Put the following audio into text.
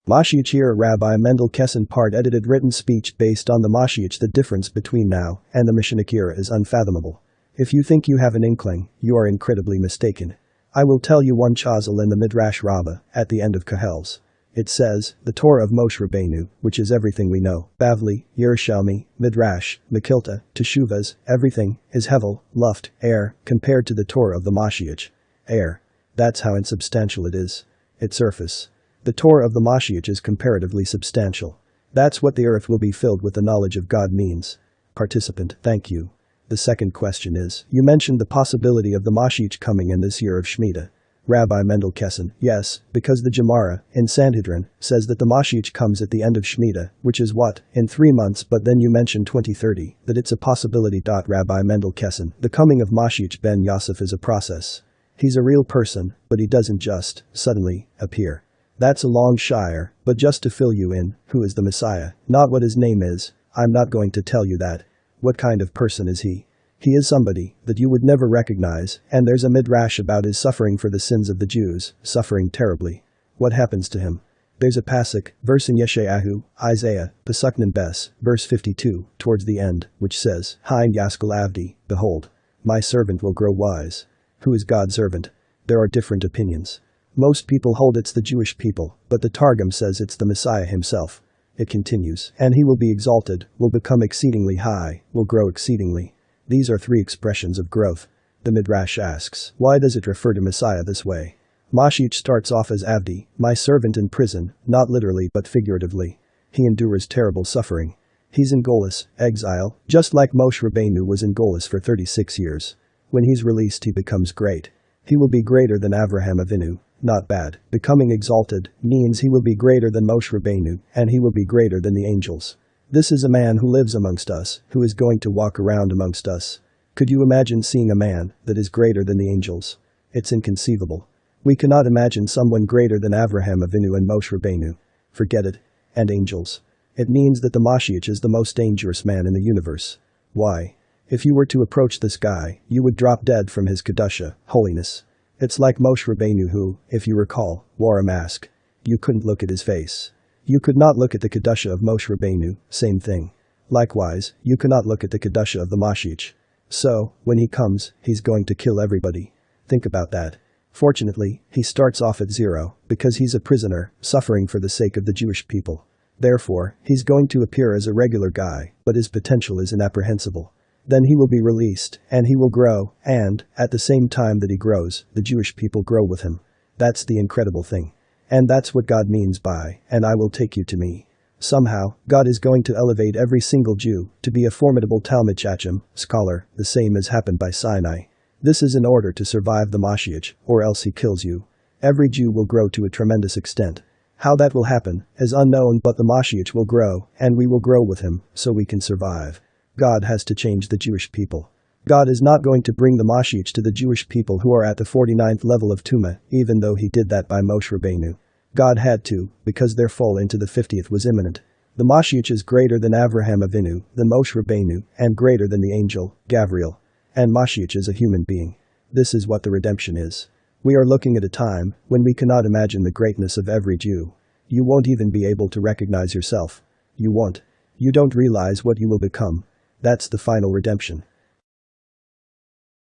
MoShiach here. Rabbi Mendel Kessin part edited written speech based on the MoShiach. The difference between now and the MoShiach era is unfathomable. If you think you have an inkling, you are incredibly mistaken. I will tell you one chazal in the Midrash Rabbah at the end of Kahels. It says, the Torah of Moshe Rabbeinu, which is everything we know, Bavli, Yerushalmi, Midrash, Mekilta, Teshuvas, everything, is Hevel, Luft, air, compared to the Torah of the MoShiach. Air. That's how insubstantial it is. Its surface. The Torah of the MoShiach is comparatively substantial. That's what the earth will be filled with the knowledge of God means. Participant, thank you. The second question is, you mentioned the possibility of the MoShiach coming in this year of Shemitah. Rabbi Mendel Kessin, yes, because the Gemara, in Sanhedrin, says that the MoShiach comes at the end of Shemitah, which is what, in 3 months, but then you mentioned 2030, that it's a possibility. Rabbi Mendel Kessin, the coming of MoShiach Ben-Yosef is a process. He's a real person, but he doesn't just, suddenly, appear. That's a long shire, but just to fill you in, who is the Messiah, not what his name is, I'm not going to tell you that. What kind of person is he? He is somebody that you would never recognize, and there's a midrash about his suffering for the sins of the Jews, suffering terribly. What happens to him? There's a pasuk, verse in Yeshayahu, Isaiah, Pasuk Bes, verse 52, towards the end, which says, Hein Yaskal Avdi, behold, my servant will grow wise. Who is God's servant? There are different opinions. Most people hold it's the Jewish people, but the Targum says it's the Messiah himself. It continues, and he will be exalted, will become exceedingly high, will grow exceedingly. These are 3 expressions of growth. The Midrash asks, why does it refer to Messiah this way? MoShiach starts off as Avdi, my servant in prison, not literally but figuratively. He endures terrible suffering. He's in Golis, exile, just like Moshe Rabbeinu was in Golis for 36 years. When he's released he becomes great. He will be greater than Avraham Avinu. Not bad. Becoming exalted means he will be greater than Moshe Rabbeinu, and he will be greater than the angels. This is a man who lives amongst us, who is going to walk around amongst us. Could you imagine seeing a man that is greater than the angels? It's inconceivable. We cannot imagine someone greater than Avraham Avinu and Moshe Rabbeinu. Forget it. And angels. It means that the MoShiach is the most dangerous man in the universe. Why? If you were to approach this guy, you would drop dead from his kedusha, holiness. It's like Moshe Rabbeinu who, if you recall, wore a mask. You couldn't look at his face. You could not look at the kedusha of Moshe Rabbeinu, same thing. Likewise, you cannot look at the kedusha of the MoShiach. So, when he comes, he's going to kill everybody. Think about that. Fortunately, he starts off at 0, because he's a prisoner, suffering for the sake of the Jewish people. Therefore, he's going to appear as a regular guy, but his potential is inapprehensible. Then he will be released, and he will grow, and, at the same time that he grows, the Jewish people grow with him. That's the incredible thing. And that's what God means by, and I will take you to me. Somehow, God is going to elevate every single Jew to be a formidable Talmid Chacham, scholar, the same as happened by Sinai. This is in order to survive the MoShiach, or else he kills you. Every Jew will grow to a tremendous extent. How that will happen is unknown, but the MoShiach will grow, and we will grow with him, so we can survive. God has to change the Jewish people. God is not going to bring the MoShiach to the Jewish people who are at the 49th level of Tumah, even though he did that by Moshe Rabbeinu. God had to, because their fall into the 50th was imminent. The MoShiach is greater than Avraham Avinu, than Moshe Rabbeinu, and greater than the angel, Gabriel. And MoShiach is a human being. This is what the redemption is. We are looking at a time when we cannot imagine the greatness of every Jew. You won't even be able to recognize yourself. You won't. You don't realize what you will become. That's the final redemption.